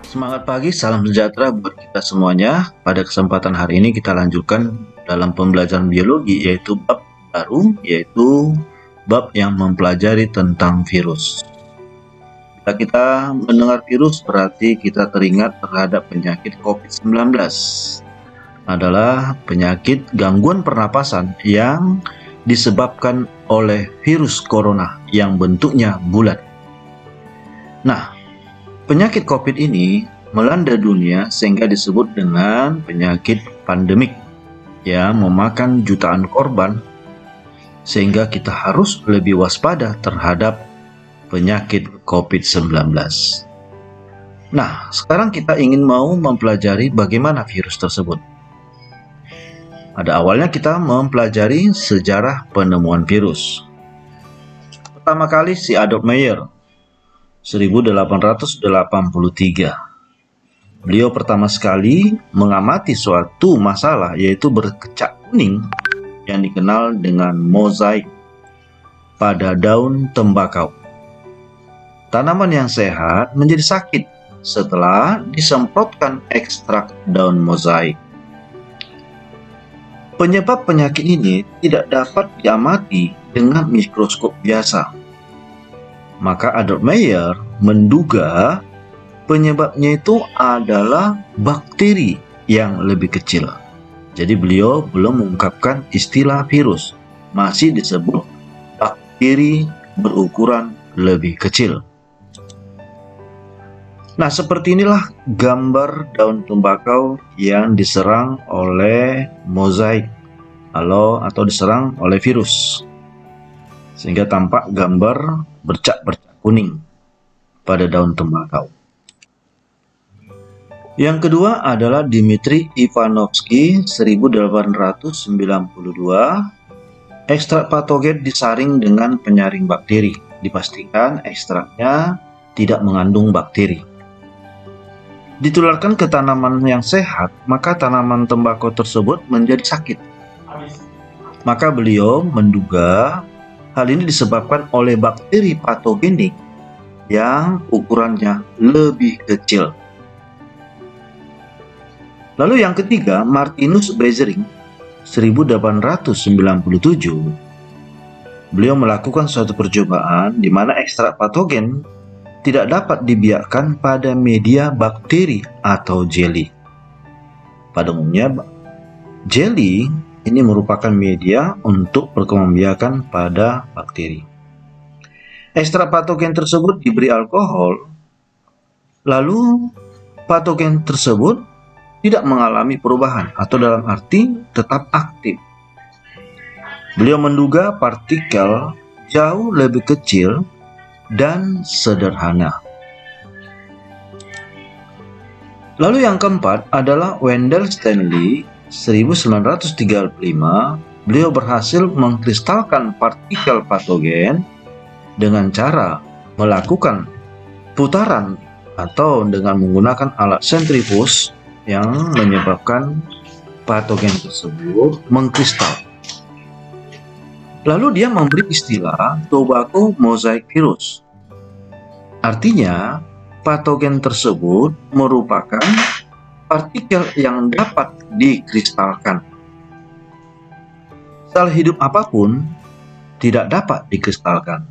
Semangat pagi, salam sejahtera buat kita semuanya. Pada kesempatan hari ini kita lanjutkan dalam pembelajaran biologi yaitu bab baru, yaitu bab yang mempelajari tentang virus. Bila kita mendengar virus berarti kita teringat terhadap penyakit COVID-19. Adalah penyakit gangguan pernapasan yang disebabkan oleh virus corona yang bentuknya bulat. Nah, penyakit COVID ini melanda dunia sehingga disebut dengan penyakit pandemik yang memakan jutaan korban, sehingga kita harus lebih waspada terhadap penyakit COVID-19. Nah, sekarang kita ingin mau mempelajari bagaimana virus tersebut. Pada awalnya kita mempelajari sejarah penemuan virus. Pertama kali si Adolf Meyer 1883. Beliau pertama sekali mengamati suatu masalah yaitu berkecak kuning yang dikenal dengan mozaik pada daun tembakau. Tanaman yang sehat menjadi sakit setelah disemprotkan ekstrak daun mozaik. Penyebab penyakit ini tidak dapat diamati dengan mikroskop biasa. Maka Adolf Meyer menduga penyebabnya itu adalah bakteri yang lebih kecil. Jadi beliau belum mengungkapkan istilah virus, masih disebut bakteri berukuran lebih kecil. Nah, seperti inilah gambar daun tembakau yang diserang oleh mozaik atau diserang oleh virus, sehingga tampak gambar bercak-bercak kuning pada daun tembakau. Yang kedua adalah Dmitri Ivanovsky 1892. Ekstrak patogen disaring dengan penyaring bakteri. Dipastikan ekstraknya tidak mengandung bakteri. Ditularkan ke tanaman yang sehat, maka tanaman tembakau tersebut menjadi sakit. Maka beliau menduga hal ini disebabkan oleh bakteri patogenik yang ukurannya lebih kecil. Lalu yang ketiga, Martinus Beijering 1897. Beliau melakukan suatu percobaan di mana ekstrak patogen tidak dapat dibiarkan pada media bakteri atau jeli. Pada umumnya, jeli ini merupakan media untuk perkembangbiakan pada bakteri. Ekstrak patogen tersebut diberi alkohol, lalu patogen tersebut tidak mengalami perubahan atau dalam arti tetap aktif. Beliau menduga partikel jauh lebih kecil dan sederhana. Lalu yang keempat adalah Wendell Stanley 1935. Beliau berhasil mengkristalkan partikel patogen dengan cara melakukan putaran atau dengan menggunakan alat sentrifuge yang menyebabkan patogen tersebut mengkristal. Lalu dia memberi istilah tobacco mosaic virus. Artinya, patogen tersebut merupakan partikel yang dapat dikristalkan. Sel hidup apapun tidak dapat dikristalkan.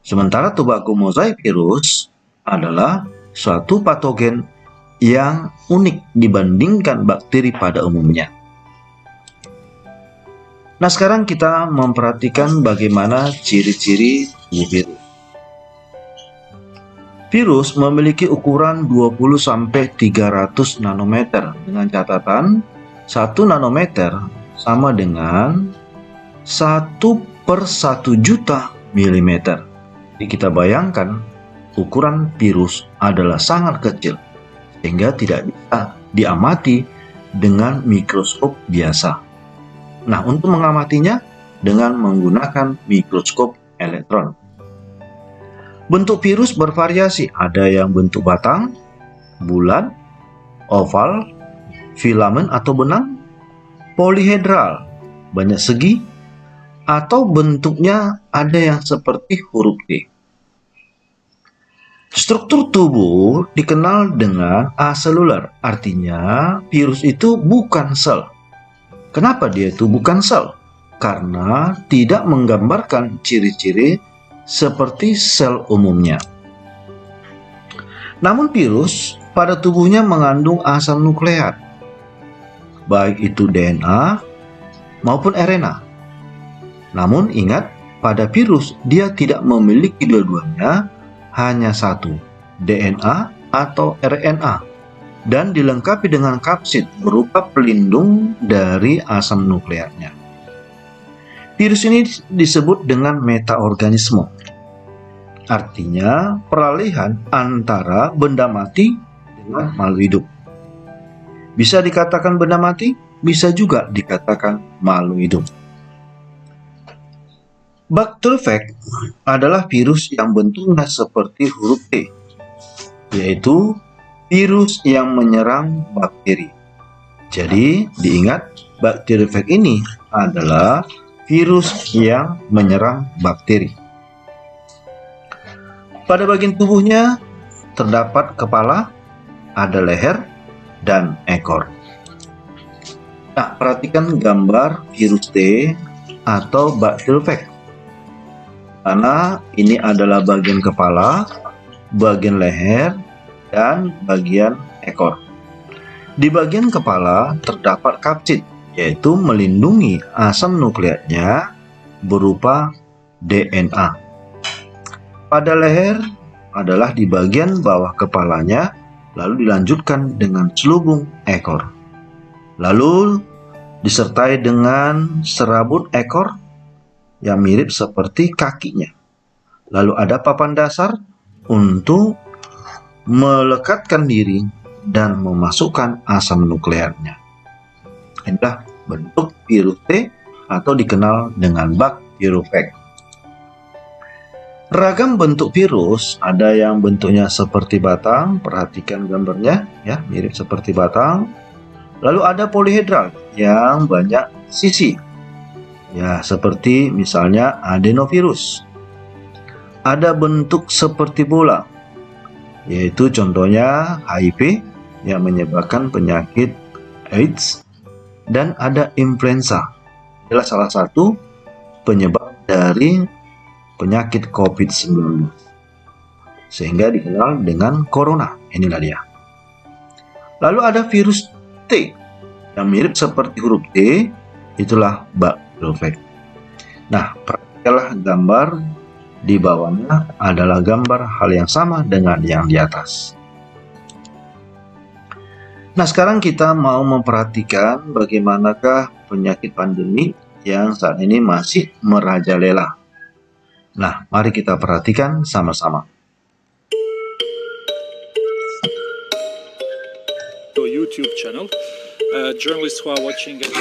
Sementara tobacco mosaic virus adalah suatu patogen yang unik dibandingkan bakteri pada umumnya. Nah, sekarang kita memperhatikan bagaimana ciri-ciri tubuh virus. Virus memiliki ukuran 20-300 nanometer dengan catatan 1 nanometer sama dengan 1/1 juta milimeter. Jadi kita bayangkan ukuran virus adalah sangat kecil sehingga tidak bisa diamati dengan mikroskop biasa. Nah, untuk mengamatinya dengan menggunakan mikroskop elektron. Bentuk virus bervariasi, ada yang bentuk batang, bulat, oval, filamen atau benang, polihedral, banyak segi, atau bentuknya ada yang seperti huruf T. Struktur tubuh dikenal dengan aseluler, artinya virus itu bukan sel. Kenapa dia itu bukan sel? Karena tidak menggambarkan ciri-ciri seperti sel umumnya. Namun virus pada tubuhnya mengandung asam nukleat, baik itu DNA maupun RNA. Namun ingat, pada virus dia tidak memiliki dua-duanya, hanya satu, DNA atau RNA, dan dilengkapi dengan kapsid berupa pelindung dari asam nukleatnya. Virus ini disebut dengan metaorganisme. Artinya peralihan antara benda mati dengan makhluk hidup. Bisa dikatakan benda mati, bisa juga dikatakan makhluk hidup. Bacteriophage adalah virus yang bentuknya seperti huruf T, yaitu virus yang menyerang bakteri. Jadi diingat, bacteriophage ini adalah virus yang menyerang bakteri. Pada bagian tubuhnya terdapat kepala, ada leher, dan ekor. Nah, perhatikan gambar virus T atau bacteriophage. Karena ini adalah bagian kepala, bagian leher, dan bagian ekor. Di bagian kepala terdapat kapsid, yaitu melindungi asam nukleatnya berupa DNA. Pada leher adalah di bagian bawah kepalanya, lalu dilanjutkan dengan selubung ekor. Lalu disertai dengan serabut ekor yang mirip seperti kakinya. Lalu ada papan dasar untuk melekatkan diri dan memasukkan asam nukleatnya. Inilah bentuk virus T atau dikenal dengan bacteriophage. Ragam bentuk virus, ada yang bentuknya seperti batang, perhatikan gambarnya ya, mirip seperti batang. Lalu ada polihedral yang banyak sisi. Ya, seperti misalnya adenovirus. Ada bentuk seperti bola, yaitu contohnya HIV yang menyebabkan penyakit AIDS, dan ada influenza. Adalah salah satu penyebab dari penyakit COVID-19, sehingga dikenal dengan corona. Inilah dia. Lalu ada virus T yang mirip seperti huruf T, itulah bacteriophage. Nah, perhatikanlah gambar di bawahnya adalah gambar hal yang sama dengan yang di atas. Nah, sekarang kita mau memperhatikan bagaimanakah penyakit pandemi yang saat ini masih merajalela. Nah, mari kita perhatikan sama-sama. YouTube channel, journalists who are watching it.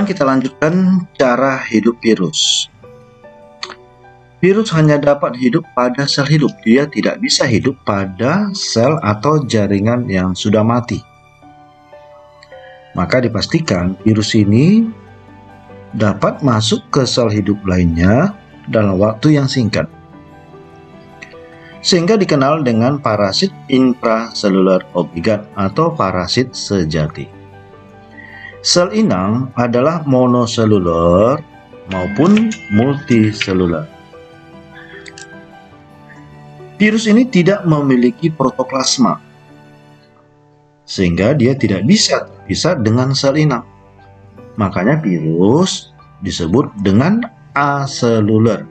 Sekarang kita lanjutkan cara hidup virus. Virus hanya dapat hidup pada sel hidup, dia tidak bisa hidup pada sel atau jaringan yang sudah mati. Maka dipastikan virus ini dapat masuk ke sel hidup lainnya dalam waktu yang singkat, sehingga dikenal dengan parasit intraselular obligat atau parasit sejati. Sel inang adalah monoselular maupun multiselular. Virus ini tidak memiliki protoplasma, sehingga dia tidak bisa terpisah dengan sel inang. Makanya virus disebut dengan aselular,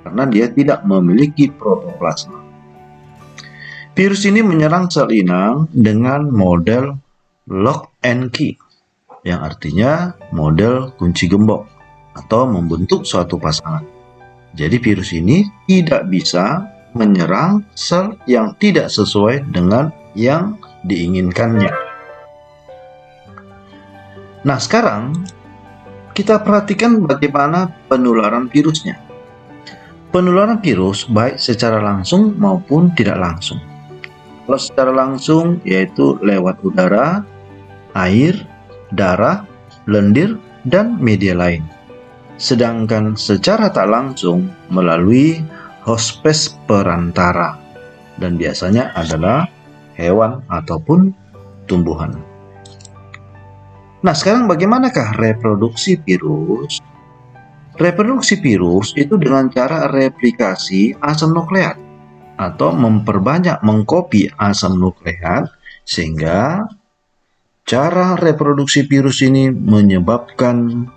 karena dia tidak memiliki protoplasma. Virus ini menyerang sel inang dengan model lock and key, yang artinya model kunci gembok atau membentuk suatu pasangan. Jadi virus ini tidak bisa menyerang sel yang tidak sesuai dengan yang diinginkannya. Nah, sekarang kita perhatikan bagaimana penularan virusnya. Penularan virus baik secara langsung maupun tidak langsung. Kalau secara langsung yaitu lewat udara, air, darah, lendir, dan media lain. Sedangkan secara tak langsung melalui hospes perantara, dan biasanya adalah hewan ataupun tumbuhan. Nah, sekarang bagaimanakah reproduksi virus? Reproduksi virus itu dengan cara replikasi asam nukleat atau memperbanyak mengkopi asam nukleat, sehingga cara reproduksi virus ini menyebabkan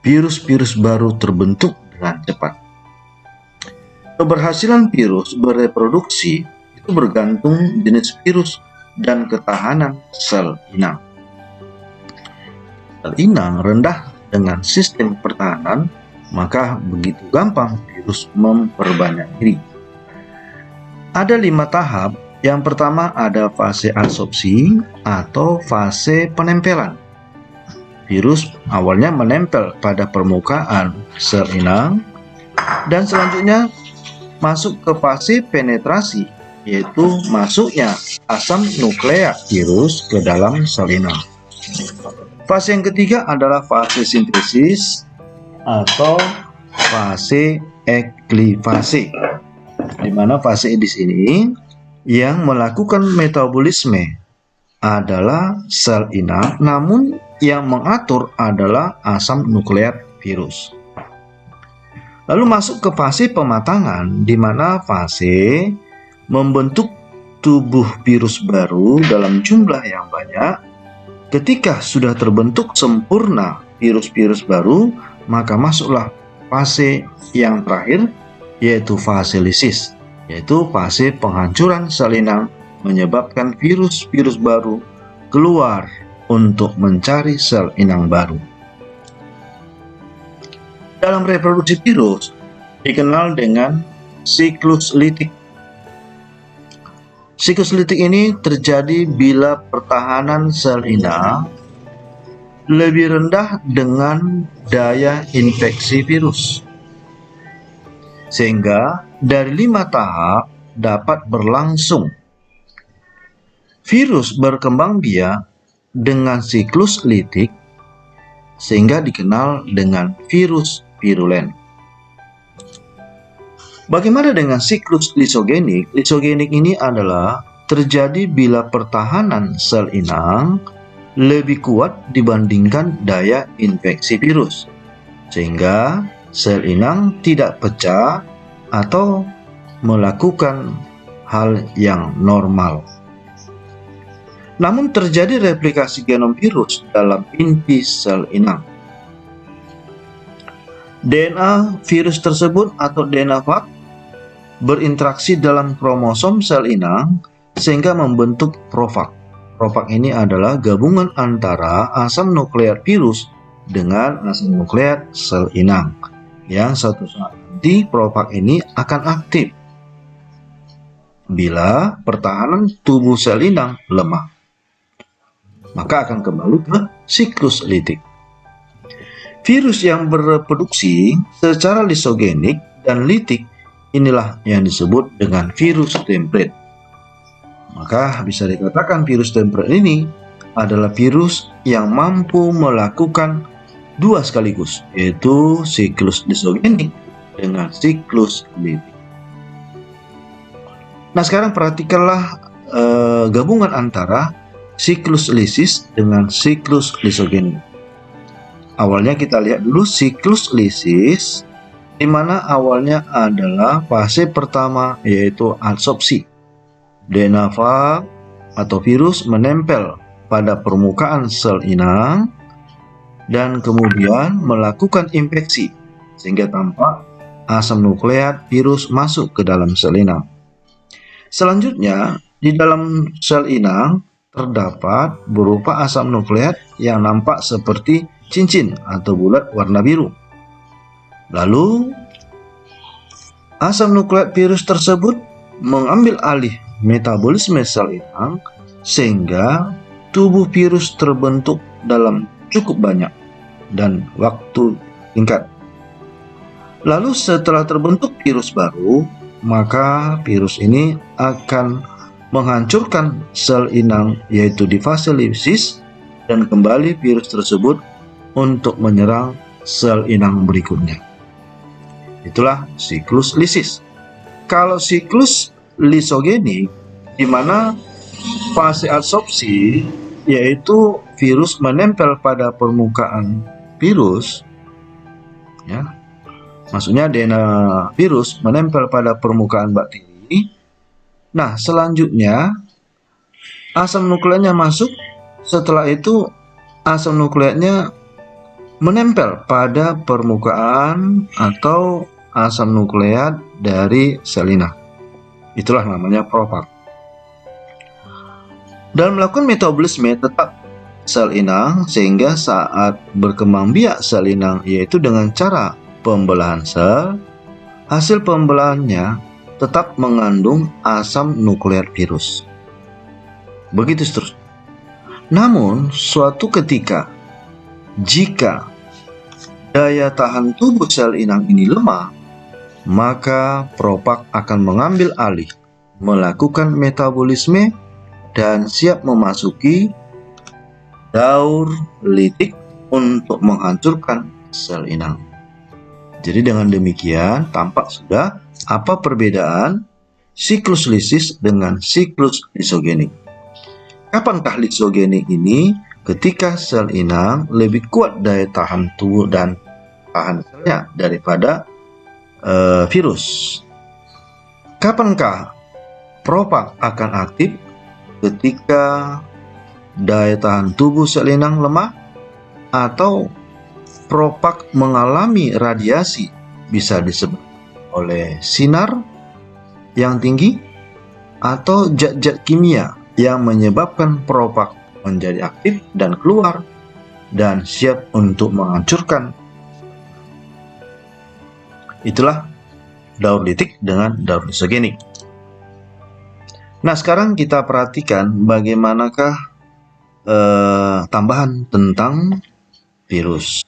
virus-virus baru terbentuk dengan cepat. Keberhasilan virus bereproduksi itu bergantung jenis virus dan ketahanan sel inang. Sel inang rendah dengan sistem pertahanan, maka begitu gampang virus memperbanyak diri. Ada 5 tahap. Yang pertama ada fase adsorpsi atau fase penempelan. Virus awalnya menempel pada permukaan sel inang dan selanjutnya masuk ke fase penetrasi, yaitu masuknya asam nukleat virus ke dalam sel inang. Fase yang ketiga adalah fase sintesis atau fase eklivasi, di mana fase di sini yang melakukan metabolisme adalah sel inang, namun yang mengatur adalah asam nukleat virus. Lalu masuk ke fase pematangan, di mana fase membentuk tubuh virus baru dalam jumlah yang banyak. Ketika sudah terbentuk sempurna virus-virus baru, maka masuklah fase yang terakhir, yaitu fase lisis, yaitu fase penghancuran sel inang, menyebabkan virus-virus baru keluar untuk mencari sel inang baru. Dalam reproduksi virus dikenal dengan siklus litik. Siklus litik ini terjadi bila pertahanan sel inang lebih rendah dengan daya infeksi virus, sehingga dari 5 tahap dapat berlangsung. Virus berkembang biak dengan siklus litik, sehingga dikenal dengan virus virulen. Bagaimana dengan siklus lisogenik? Lisogenik ini adalah terjadi bila pertahanan sel inang lebih kuat dibandingkan daya infeksi virus, sehingga sel inang tidak pecah atau melakukan hal yang normal. Namun terjadi replikasi genom virus dalam inti sel inang. DNA virus tersebut atau DNA fag berinteraksi dalam kromosom sel inang sehingga membentuk profag. Profag ini adalah gabungan antara asam nukleat virus dengan asam nukleat sel inang, yang suatu saat nanti profag ini akan aktif bila pertahanan tubuh sel inang lemah, maka akan kembali ke siklus litik. Virus yang bereproduksi secara lisogenik dan litik inilah yang disebut dengan virus template. Maka bisa dikatakan virus template ini adalah virus yang mampu melakukan dua sekaligus, yaitu siklus lisogenik dengan siklus litik. Nah, sekarang perhatikanlah gabungan antara siklus lisis dengan siklus lisogenik. Awalnya kita lihat dulu siklus lisis, di mana awalnya adalah fase pertama yaitu adsorpsi. DNA fag atau virus menempel pada permukaan sel inang dan kemudian melakukan infeksi sehingga tampak asam nukleat virus masuk ke dalam sel inang. Selanjutnya, di dalam sel inang terdapat berupa asam nukleat yang nampak seperti cincin atau bulat warna biru. Lalu, asam nukleat virus tersebut mengambil alih metabolisme sel inang sehingga tubuh virus terbentuk dalam cukup banyak dan waktu singkat. Lalu setelah terbentuk virus baru, maka virus ini akan menghancurkan sel inang yaitu di fase lisis, dan kembali virus tersebut untuk menyerang sel inang berikutnya. Itulah siklus lisis. Kalau siklus lisogenik, di mana fase adsorpsi yaitu virus menempel pada permukaan virus, ya, maksudnya DNA virus menempel pada permukaan bakteri. Nah, selanjutnya asam nukleatnya masuk. Setelah itu asam nukleatnya menempel pada permukaan atau asam nukleat dari sel inang. Itulah namanya propag. Dan melakukan metabolisme tetap sel inang sehingga saat berkembang biak sel inang yaitu dengan cara pembelahan sel, hasil pembelahannya tetap mengandung asam nukleat virus. Begitu seterusnya. Namun, suatu ketika jika daya tahan tubuh sel inang ini lemah, maka propag akan mengambil alih, melakukan metabolisme, dan siap memasuki daur litik untuk menghancurkan sel inang. Jadi dengan demikian tampak sudah apa perbedaan siklus lisis dengan siklus lisogenik. Kapankah lisogenik ini? Ketika sel inang lebih kuat daya tahan tubuh dan tahan selnya daripada virus. Kapankah propag akan aktif? Ketika daya tahan tubuh sel inang lemah, atau propag mengalami radiasi, bisa disebut oleh sinar yang tinggi atau zat-zat kimia yang menyebabkan propag menjadi aktif dan keluar dan siap untuk menghancurkan. Itulah daur litik dengan daur lisogenik. Nah, sekarang kita perhatikan bagaimanakah tambahan tentang virus.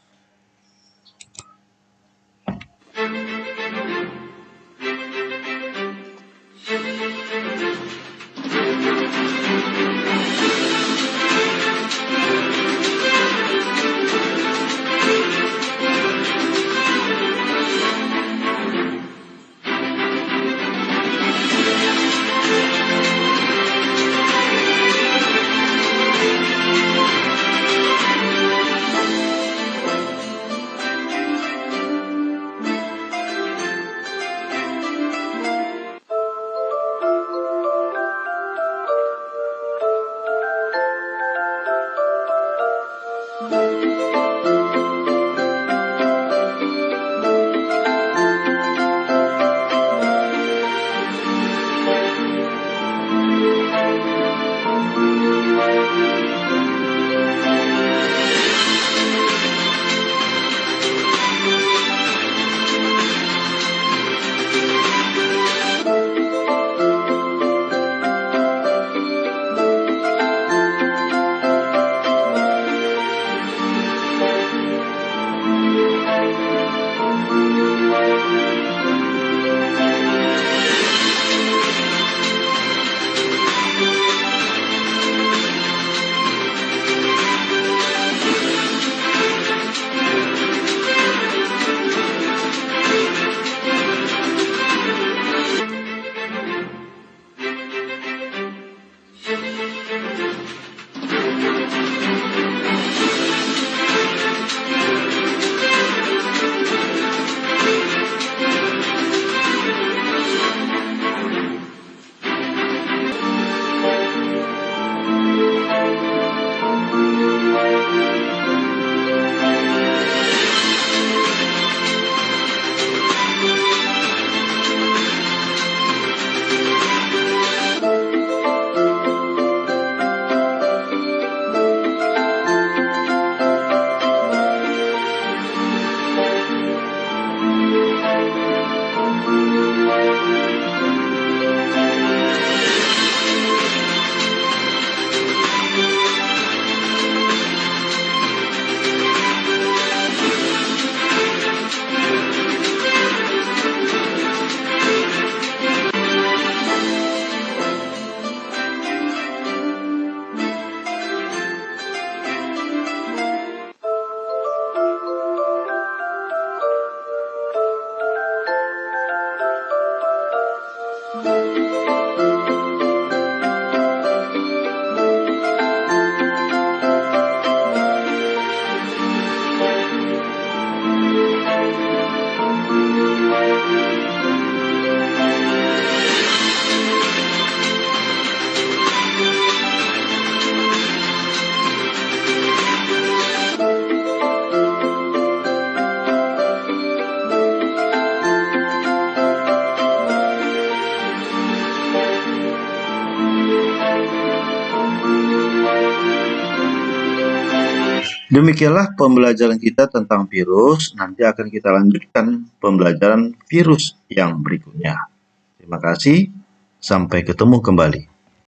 Demikianlah pembelajaran kita tentang virus. Nanti akan kita lanjutkan pembelajaran virus yang berikutnya. Terima kasih. Sampai ketemu kembali.